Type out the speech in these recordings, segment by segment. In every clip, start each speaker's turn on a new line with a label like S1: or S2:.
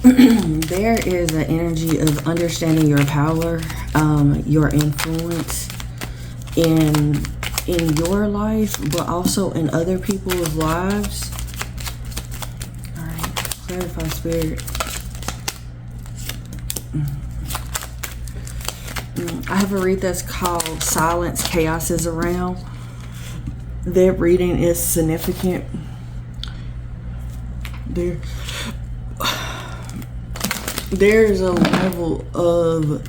S1: There is an energy of understanding your power, your influence in your life, but also in other people's lives. All right, clarify, Spirit. I have a read that's called Silence, Chaos is Around. That reading is significant. There's a level of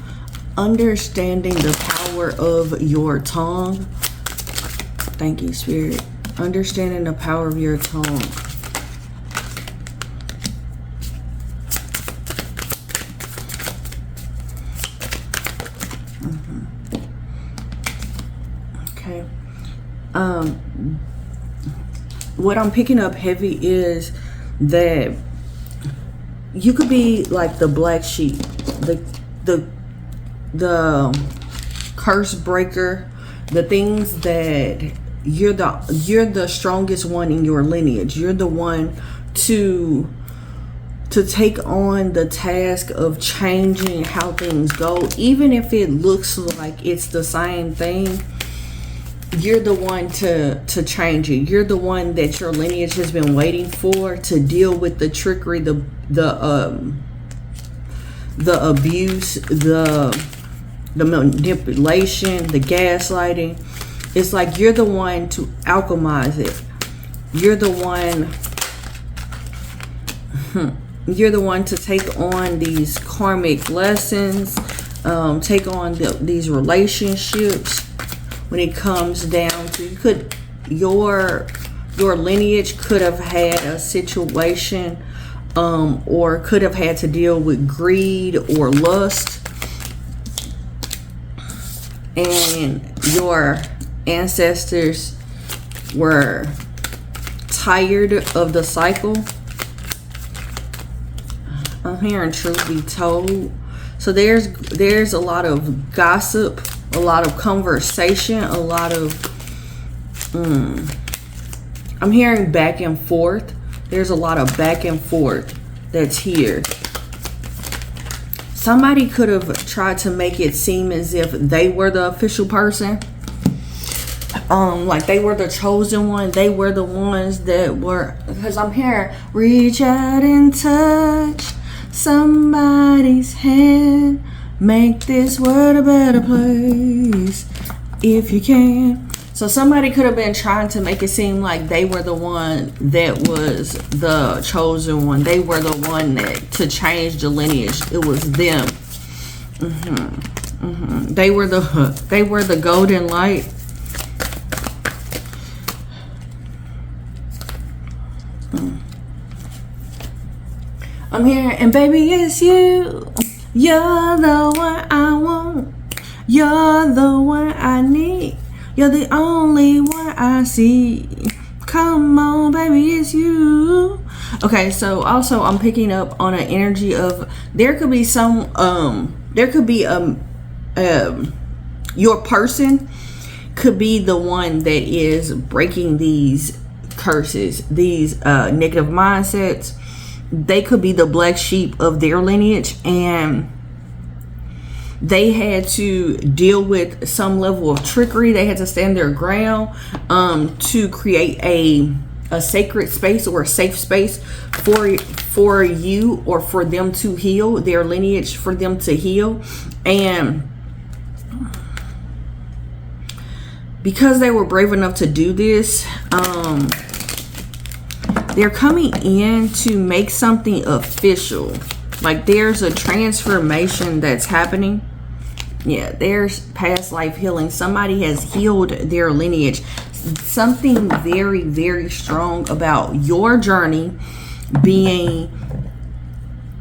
S1: understanding the power of your tongue. Thank you, Spirit. Understanding the power of your tongue. Okay. What I'm picking up heavy is that you could be like the black sheep, the curse breaker, the things that you're the strongest one in your lineage. You're the one to take on the task of changing how things go, even if it looks like it's the same thing. You're the one to change it. You're the one that your lineage has been waiting for, to deal with the trickery, the abuse, the manipulation, the gaslighting. It's like you're the one to alchemize it. You're the one to take on these karmic lessons, take on these relationships. When it comes down to, your lineage could have had a situation, or could have had to deal with greed or lust, and your ancestors were tired of the cycle. I'm hearing truth be told. So there's a lot of gossip, a lot of conversation, a lot of I'm hearing back and forth. There's a lot of back and forth that's here. Somebody could have tried to make it seem as if they were the official person, like they were the chosen one. They were the ones that were, because I'm hearing reach out and touch somebody's hand. Make this world a better place if you can. So somebody could have been trying to make it seem like they were the one that was the chosen one. They were the one that to change the lineage. It was them. They were the golden light. I'm here, and baby, it's you. You're the one I want. You're the one I need. You're the only one I see. Come on, baby, it's you. Okay, so also I'm picking up on an energy of there could be your person could be the one that is breaking these curses, these negative mindsets. They could be the black sheep of their lineage, and they had to deal with some level of trickery. They had to stand their ground to create a sacred space or a safe space for you or for them to heal their lineage, for them to heal. And because they were brave enough to do this, they're coming in to make something official. Like there's a transformation that's happening. Yeah, there's past life healing. Somebody has healed their lineage. Something very, very strong about your journey being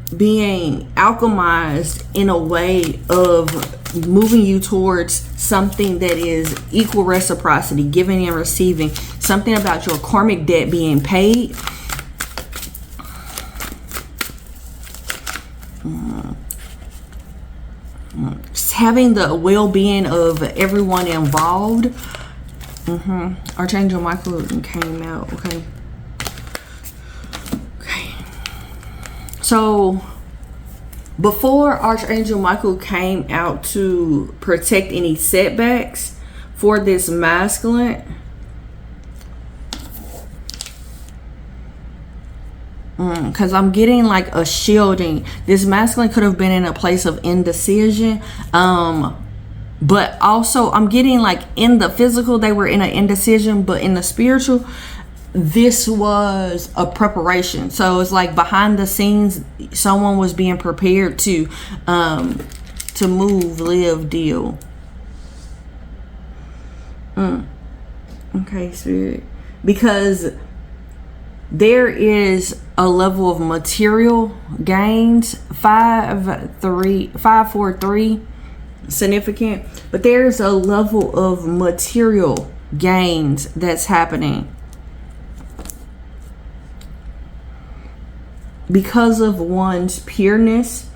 S1: alchemized in a way of moving you towards something that is equal reciprocity, giving and receiving. Something about your karmic debt being paid. Just having the well-being of everyone involved. Archangel Michael came out. Okay. So before Archangel Michael came out to protect any setbacks for this masculine, because I'm getting like a shielding. This masculine could have been in a place of indecision, but also I'm getting like in the physical they were in an indecision, but in the spiritual this was a preparation. So it's like behind the scenes someone was being prepared to move, live, deal. Okay, Spirit, because there is a level of material gains. 543 significant, but there's a level of material gains that's happening because of one's pureness.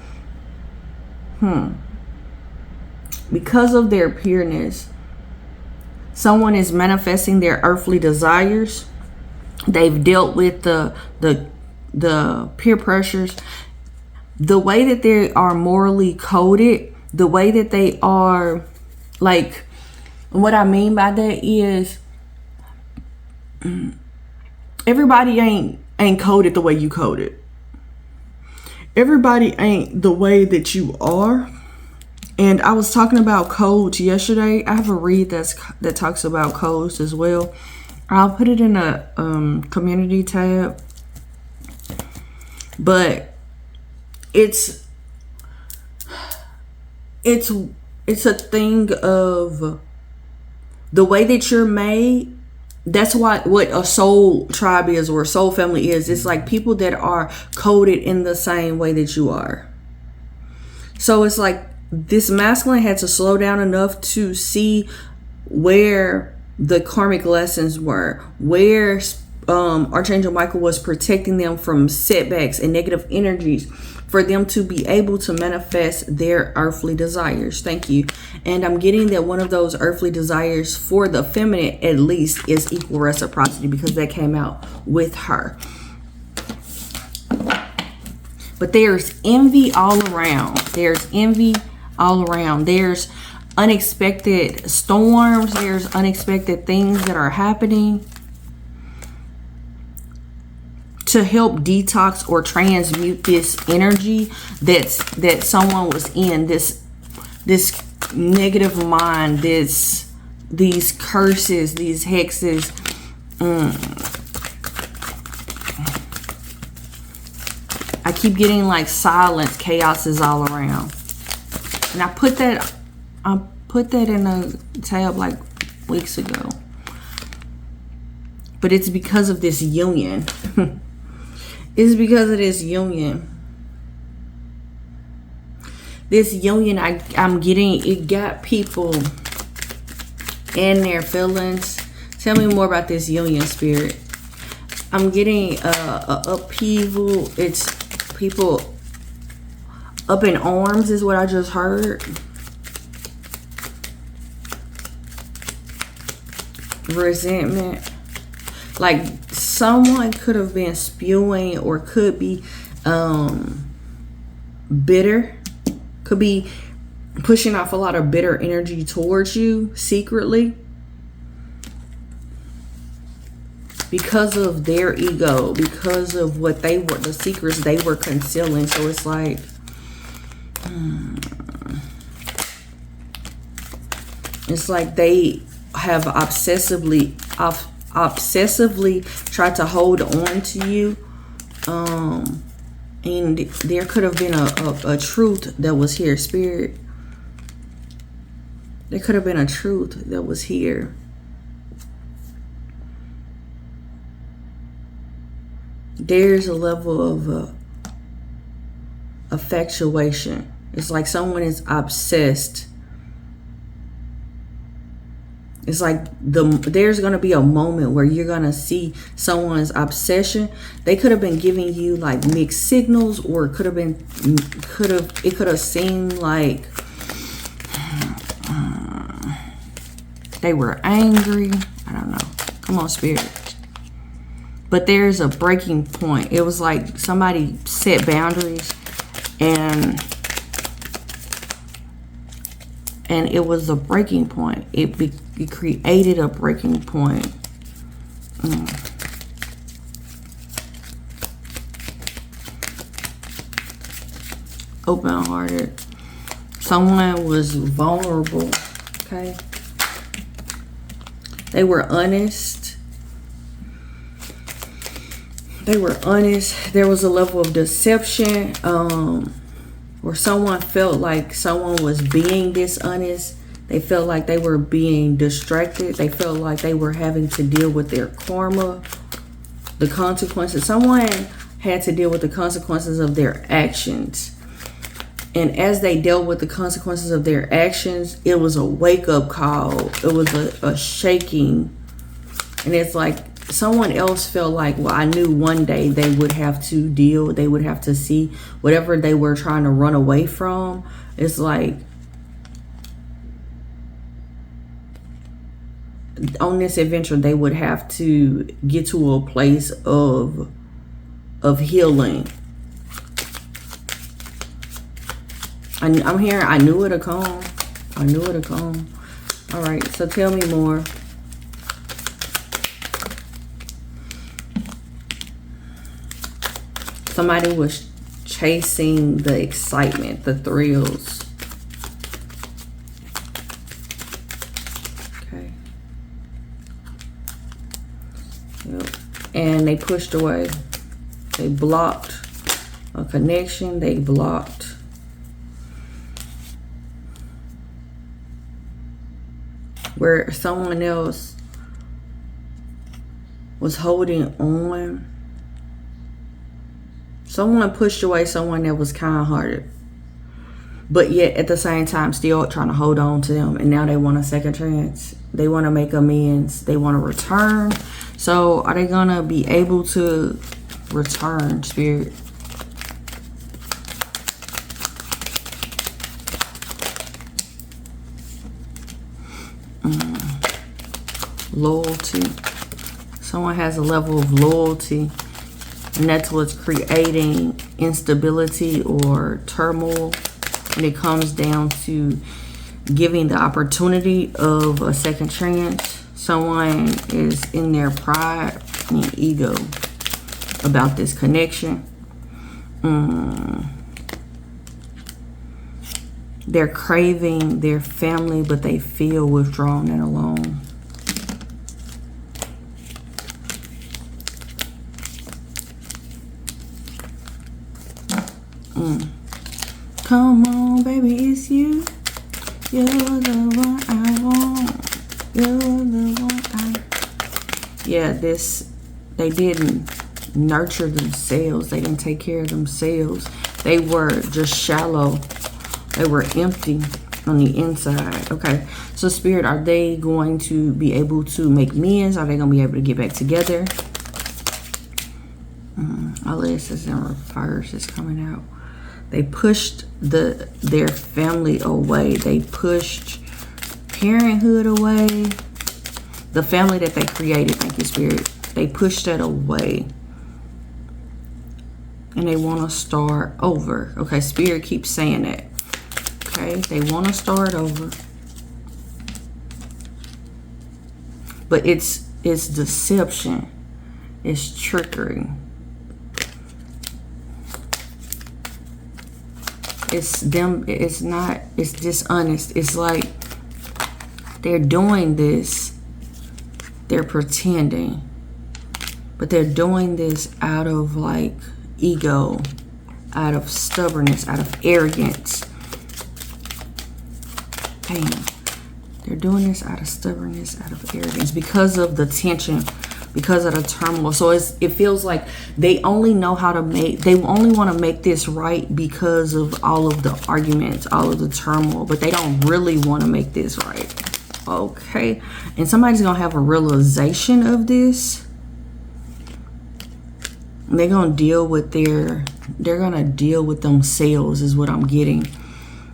S1: Because of their pureness, someone is manifesting their earthly desires. They've dealt with the peer pressures, the way that they are morally coded, the way that they are, like, what I mean by that is everybody ain't coded the way you coded. Everybody ain't the way that you are. And I was talking about codes yesterday. I have a read that talks about codes as well. I'll put it in a community tab. But it's a thing of the way that you're made. That's what a soul tribe is, or a soul family is. It's like people that are coded in the same way that you are. So it's like this masculine had to slow down enough to see where the karmic lessons were, where Archangel Michael was protecting them from setbacks and negative energies, for them to be able to manifest their earthly desires. Thank you. And I'm getting that one of those earthly desires for the feminine at least is equal reciprocity, because that came out with her. But there's envy all around. There's envy all around. There's unexpected storms. There's unexpected things that are happening to help detox or transmute this energy that someone was in, this negative mind, these curses, these hexes. I keep getting like silence, chaos is all around. And I put that in a tab like weeks ago. But it's because of this union. It's because of this union. This union, I'm getting, it got people in their feelings. Tell me more about this union, Spirit. I'm getting a upheaval. It's people up in arms is what I just heard. Resentment. Like someone could have been spewing or could be bitter. Could be pushing off a lot of bitter energy towards you secretly. Because of their ego. Because of what they were, the secrets they were concealing. So it's like... It's like they have obsessively tried to hold on to you, and there could have been a truth that was here, Spirit. There could have been a truth that was here. There's a level of affatuation. It's like someone is obsessed. It's like there's going to be a moment where you're going to see someone's obsession. They could have been giving you like mixed signals, or it could have seemed like they were angry. I don't know. Come on, Spirit. But there's a breaking point. It was like somebody set boundaries and it was a breaking point. It created a breaking point. Open-hearted. Someone was vulnerable. Okay. They were honest. They were honest. There was a level of deception where someone felt like someone was being dishonest. They felt like they were being distracted. They felt like they were having to deal with their karma, the consequences. Someone had to deal with the consequences of their actions. And as they dealt with the consequences of their actions, it was a wake-up call. It was a shaking. And it's like someone else felt like, well, I knew one day they would have to deal. They would have to see whatever they were trying to run away from. It's like on this adventure, they would have to get to a place of healing. I'm here. I knew it'd come. I knew it'd come. All right. So tell me more. Somebody was chasing the excitement, the thrills. Okay. Yep. And they pushed away. They blocked a connection. They blocked where someone else was holding on. Someone pushed away someone that was kind-hearted, but yet at the same time still trying to hold on to them. And now they want a second chance. They want to make amends. They want to return. So are they going to be able to return, Spirit? Loyalty. Someone has a level of loyalty, and that's what's creating instability or turmoil when it comes down to giving the opportunity of a second chance. Someone is in their pride and ego about this connection. They're craving their family, but they feel withdrawn and alone. Come on, baby, it's you. You're the one I want. You're the one Yeah, they didn't nurture themselves. They didn't take care of themselves. They were just shallow. They were empty on the inside. Okay, so Spirit, are they going to be able to make amends? Are they going to be able to get back together? All this is in reverse. It's coming out. They pushed their family away. They pushed parenthood away. The family that they created, thank you, Spirit. They pushed that away. And they want to start over. Okay, Spirit keeps saying that. Okay, they want to start over. But it's deception. It's trickery. It's dishonest. It's like they're doing this, they're pretending, but they're doing this out of like ego, out of stubbornness, out of arrogance. Damn. They're doing this out of stubbornness, out of arrogance, because of the tension, because of the turmoil. So it feels like they only know how to they only want to make this right because of all of the arguments, all of the turmoil, but they don't really want to make this right. Okay. And somebody's going to have a realization of this. They're going to deal with they're going to deal with themselves is what I'm getting.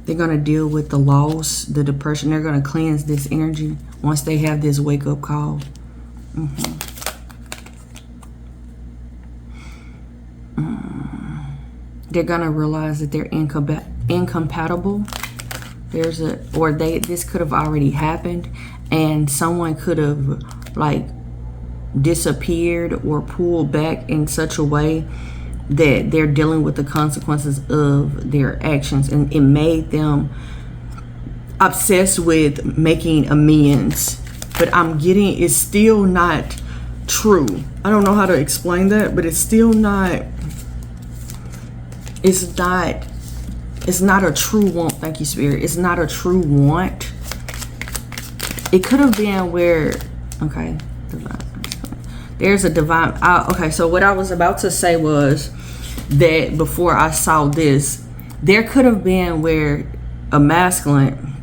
S1: They're going to deal with the loss, the depression. They're going to cleanse this energy once they have this wake-up call. they're gonna realize that they're incompatible. This could have already happened, and someone could have like disappeared or pulled back in such a way that they're dealing with the consequences of their actions, and it made them obsessed with making amends. But I'm getting, it's still not true. I don't know how to explain that, but it's still not, it's not a true want. Thank you, Spirit. It's not a true want. It could have been where, okay, there's a divine, okay, so what I was about to say was that before I saw this, there could have been where a masculine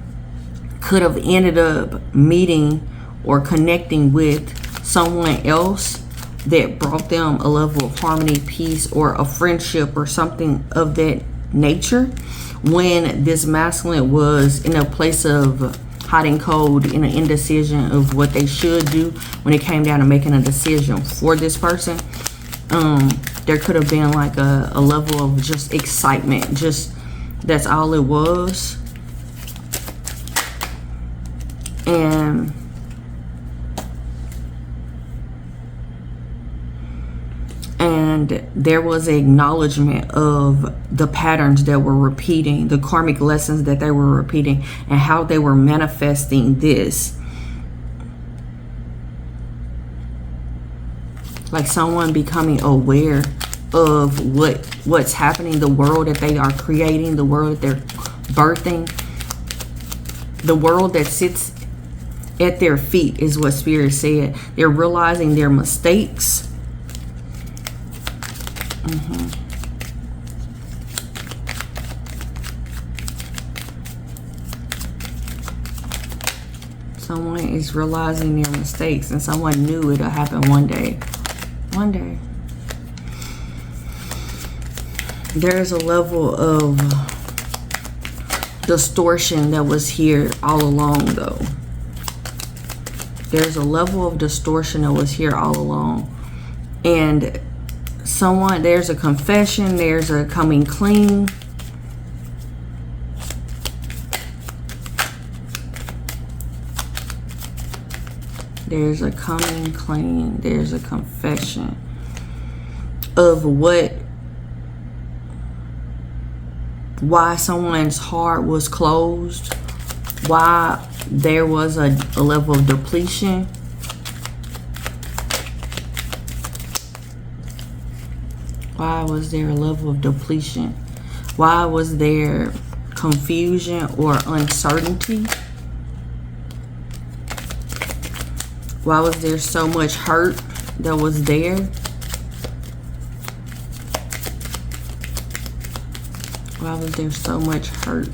S1: could have ended up meeting or connecting with someone else that brought them a level of harmony, peace, or a friendship or something of that nature, when this masculine was in a place of hiding cold, in an indecision of what they should do when it came down to making a decision for this person. There could have been like a level of just excitement, just that's all it was. And there was an acknowledgement of the patterns that were repeating, the karmic lessons that they were repeating, and how they were manifesting this. Like someone becoming aware of what's happening, the world that they are creating, the world that they're birthing, the world that sits at their feet is what Spirit said. They're realizing their mistakes. Someone is realizing their mistakes, and someone knew it'll happen one day. One day. There's a level of distortion that was here all along, though. There's a level of distortion that was here all along. And there's a confession, there's a coming clean. There's a coming clean. There's a confession of why someone's heart was closed, why there was a level of depletion. Why was there a level of depletion? Why was there confusion or uncertainty? Why was there so much hurt that was there? Why was there so much hurt?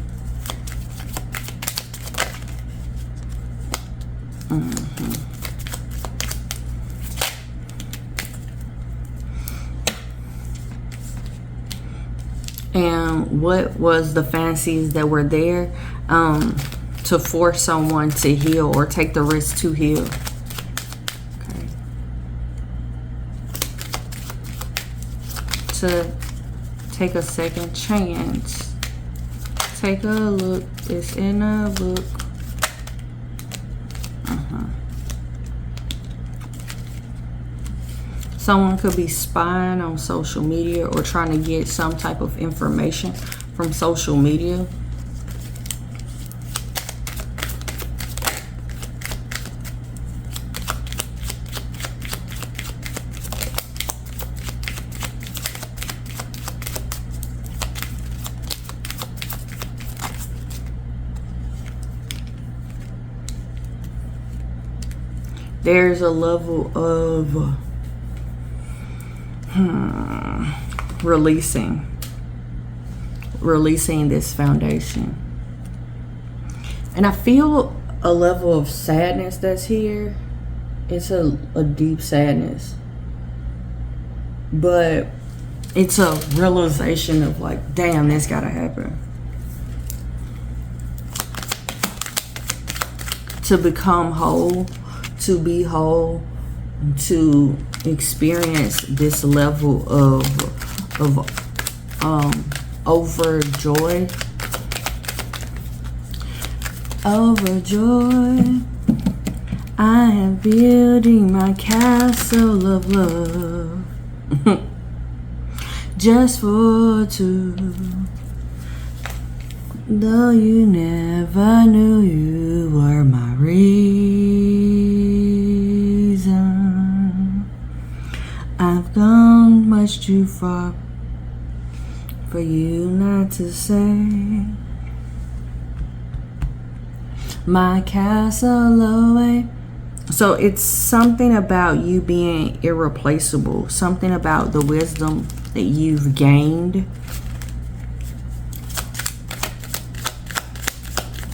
S1: And what was the fantasies that were there to force someone to heal or take the risk to heal? Okay. To take a second chance. Take a look. It's in a book. Someone could be spying on social media or trying to get some type of information from social media. There's a level of releasing this foundation. And I feel a level of sadness that's here. It's a deep sadness, but it's a realization of like, damn, this gotta happen. To become whole, to be whole, to experience this level of overjoyed. Overjoyed, I am building my castle of love. Just for two. Though you never knew you were my reason, I've gone much too far for you not to say my castle away. So it's something about you being irreplaceable, something about the wisdom that you've gained,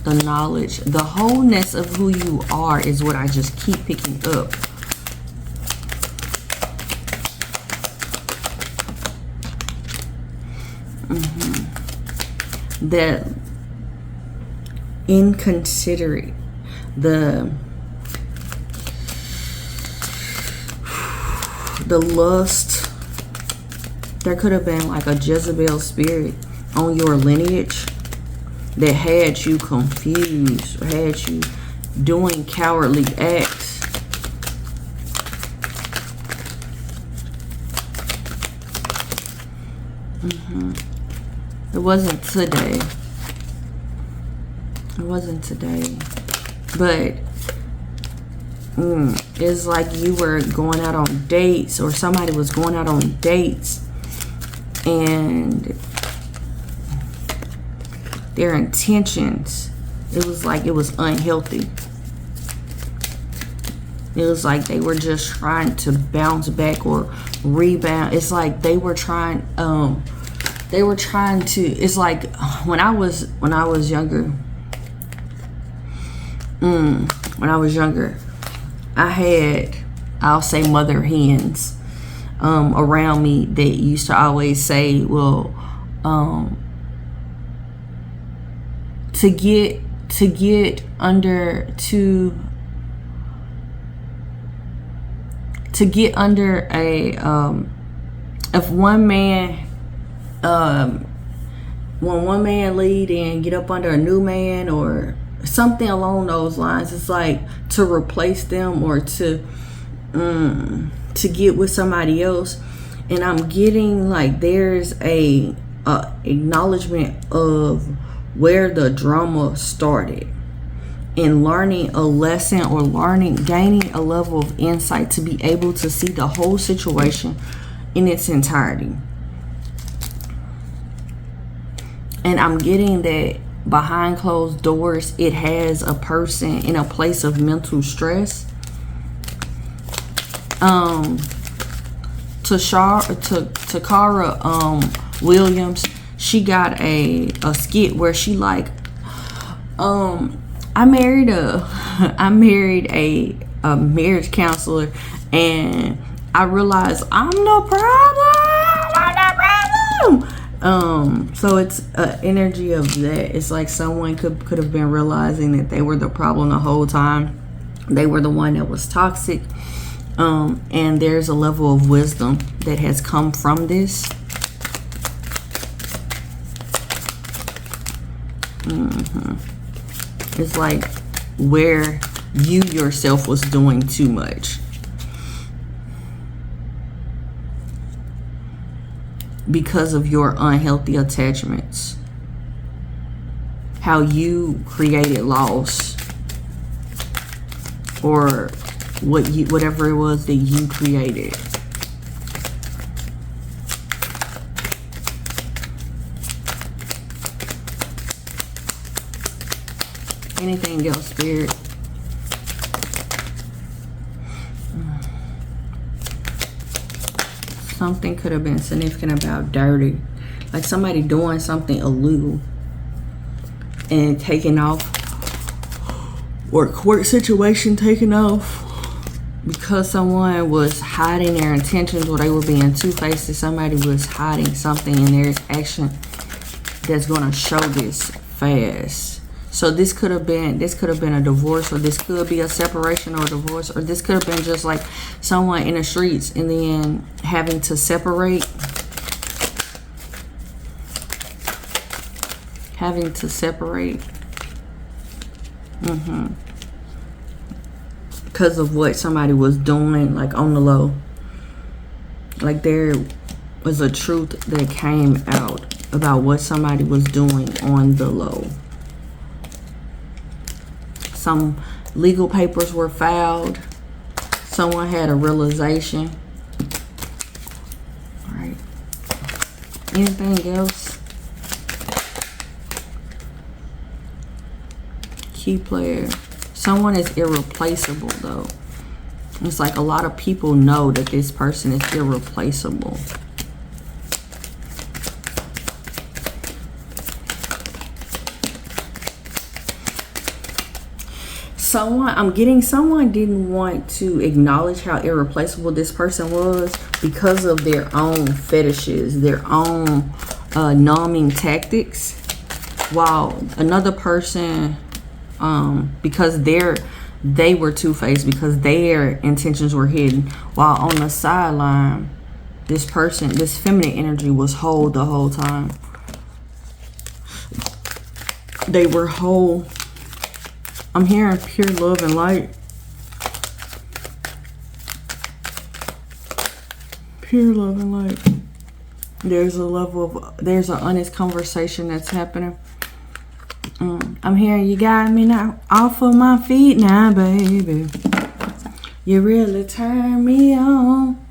S1: the knowledge, the wholeness of who you are is what I just keep picking up. That inconsiderate, the lust. There could have been like a Jezebel spirit on your lineage that had you confused, or had you doing cowardly acts. It wasn't today. It wasn't today. But it's like you were going out on dates, or somebody was going out on dates, and their intentions, it was like it was unhealthy. It was like they were just trying to bounce back or rebound. It's like they were trying to, it's like when I was younger, I had, I'll say, mother hens around me that used to always say, well, to get under a if one man when one man lead and get up under a new man or something along those lines, it's like to replace them or to get with somebody else. And I'm getting like there's a acknowledgement of where the drama started, and learning a lesson or gaining a level of insight to be able to see the whole situation in its entirety. And I'm getting that behind closed doors, it has a person in a place of mental stress. Takara Williams, she got a skit where she like, I married a marriage counselor, and I realized I'm no problem. So it's an energy of that. It's like someone could have been realizing that they were the problem the whole time. They were the one that was toxic. And there's a level of wisdom that has come from this. It's like where you yourself was doing too much. Because of your unhealthy attachments. How you created loss. Or whatever it was that you created. Anything else, Spirit? Something could have been significant about dirty. Like somebody doing something illegal and taking off. Or court situation taking off. Because someone was hiding their intentions, or they were being two-faced. Somebody was hiding something, and there's action that's going to show this fast. So this could have been a divorce, or this could be a separation or a divorce, or this could have been just like someone in the streets and then having to separate having to separate. Because of what somebody was doing, like on the low. Like there was a truth that came out about what somebody was doing on the low. Some legal papers were filed. Someone had a realization. All right. Anything else? Key player. Someone is irreplaceable though. It's like a lot of people know that this person is irreplaceable. I'm getting someone didn't want to acknowledge how irreplaceable this person was because of their own fetishes, their own numbing tactics, while another person, because they were two-faced, because their intentions were hidden, while on the sideline, this feminine energy was whole the whole time. They were whole. I'm hearing pure love and light. Pure love and light. There's an honest conversation that's happening. I'm hearing you got me now off of my feet now, baby. You really turn me on.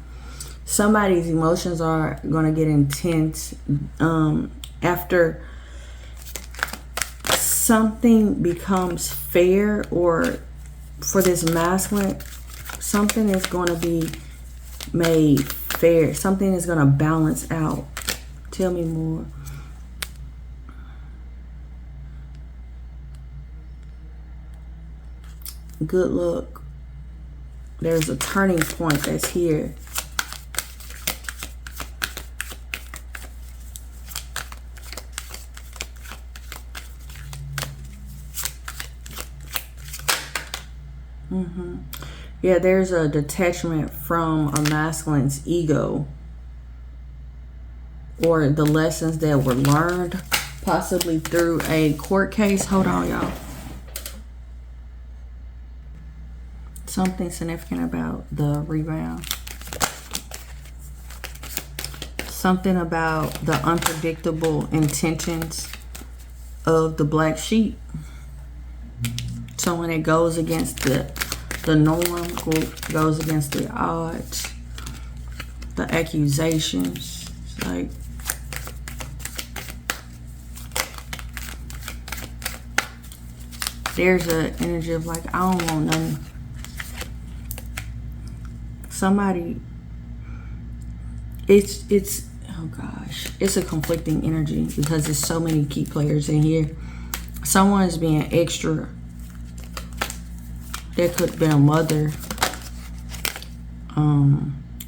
S1: Somebody's emotions are going to get intense after something becomes fair, or for this masculine, something is going to be made fair. Something is going to balance out. Tell me more. Good luck. There's a turning point that's here. Yeah, there's a detachment from a masculine's ego, or the lessons that were learned possibly through a court case. Hold on, y'all. Something significant about the rebound. Something about the unpredictable intentions of the black sheep. Someone that goes against the norm, goes against the odds, the accusations. It's like, there's an energy of like, I don't want nothing. Somebody, it's oh gosh, it's a conflicting energy because there's so many key players in here. Someone's being extra. There could have been a mother.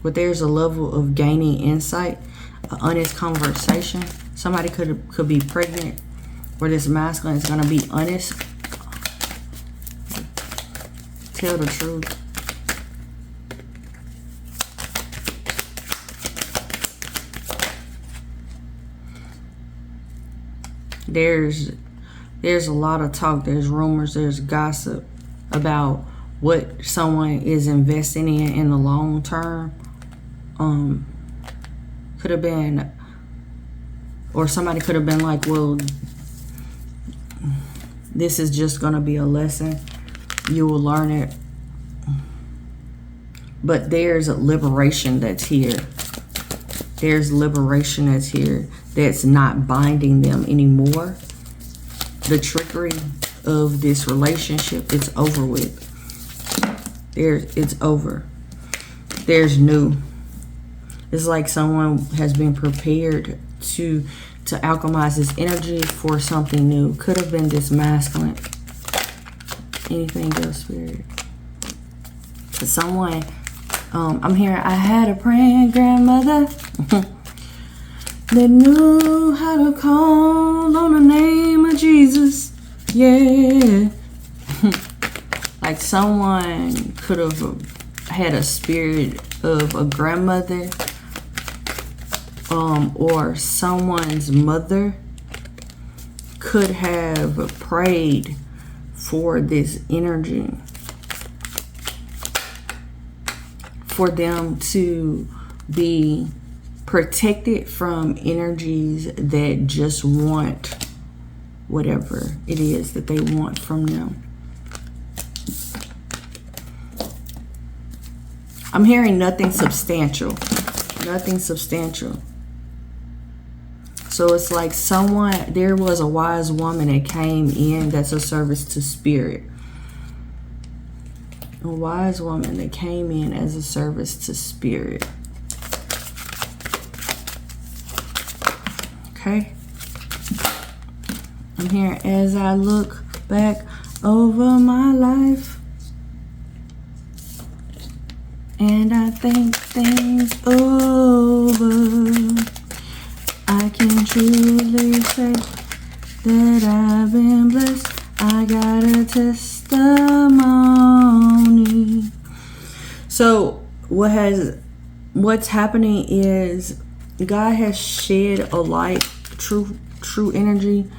S1: But there's a level of gaining insight, an honest conversation. Somebody could be pregnant, where this masculine is gonna be honest. Tell the truth. There's a lot of talk, there's rumors, there's gossip about what someone is investing in the long term. Could have been, or somebody could have been like, well, this is just gonna be a lesson, you will learn it. But there's a liberation that's here. There's liberation that's here that's not binding them anymore. The trickery of this relationship, it's over with. It's over. There's new. It's like someone has been prepared to alchemize this energy for something new. Could have been this masculine. Anything else, Spirit? Someone, I'm hearing, I had a praying grandmother that knew how to call on the name of Jesus. Yeah. Like someone could have had a spirit of a grandmother, or someone's mother could have prayed for this energy, for them to be protected from energies that just want whatever it is that they want from them. I'm hearing nothing substantial. Nothing substantial. So it's like there was a wise woman that came in that's a service to spirit. A wise woman that came in as a service to spirit. Okay. I'm here as I look back over my life, and I think things over, I can truly say that I've been blessed. I got a testimony. So what's happening is God has shed a light, true energy.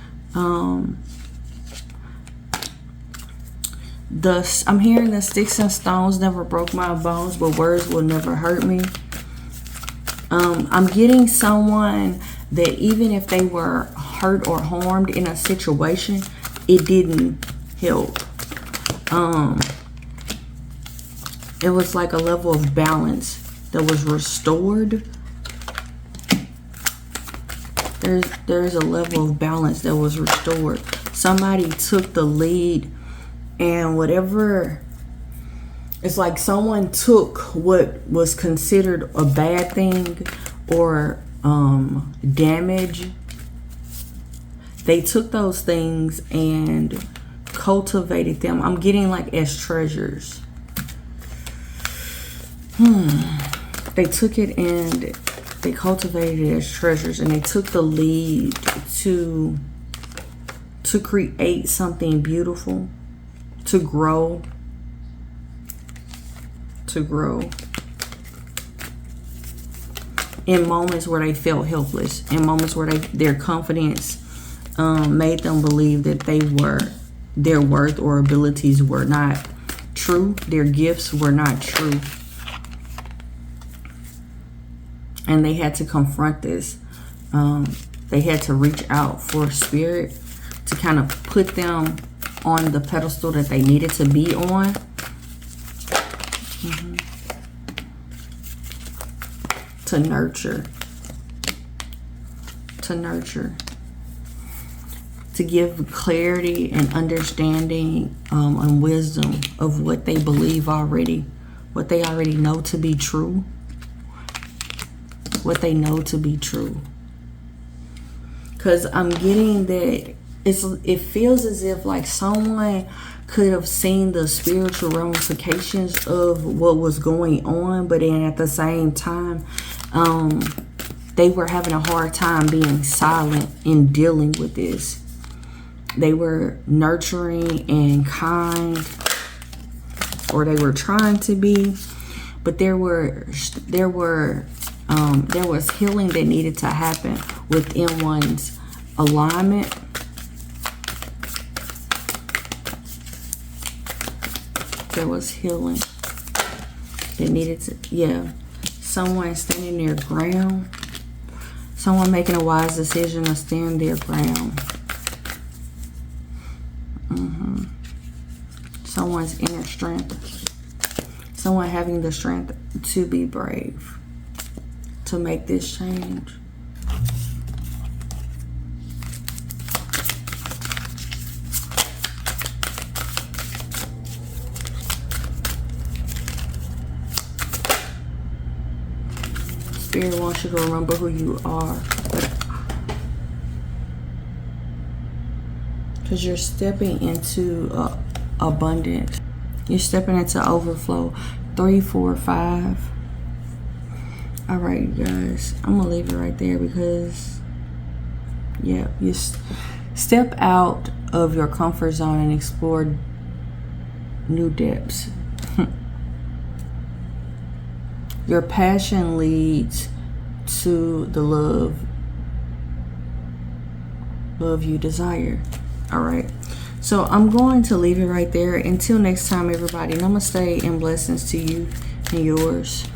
S1: I'm hearing the sticks and stones never broke my bones, but words will never hurt me. I'm getting someone that even if they were hurt or harmed in a situation, it didn't help. It was like a level of balance that was restored. There's a level of balance that was restored. Somebody took the lead, and whatever, it's like someone took what was considered a bad thing or damage. They took those things and cultivated them. I'm getting like as treasures. They took it and they cultivated it as treasures, and they took the lead to create something beautiful, to grow. In moments where they felt helpless, in moments where their confidence made them believe that their worth or abilities were not true, their gifts were not true. And they had to confront this. They had to reach out for spirit to kind of put them on the pedestal that they needed to be on. To nurture. To give clarity and understanding and wisdom of what they believe already. What they already know to be true. What they know to be true. Because I'm getting that it feels as if like someone could have seen the spiritual ramifications of what was going on, but then at the same time, they were having a hard time being silent in dealing with this. They were nurturing and kind, or they were trying to be, but there was healing that needed to happen within one's alignment. There was healing that needed to, someone standing their ground, someone making a wise decision to stand their ground. Someone's inner strength, someone having the strength to be brave, to make this change. Spirit wants you to remember who you are, because you're stepping into abundance. You're stepping into overflow. 3, 4, 5. All right, you guys, I'm gonna leave it right there because you step out of your comfort zone and explore new depths. Your passion leads to the love love you desire. All right. So I'm going to leave it right there. Until next time, everybody. Namaste and blessings to you and yours.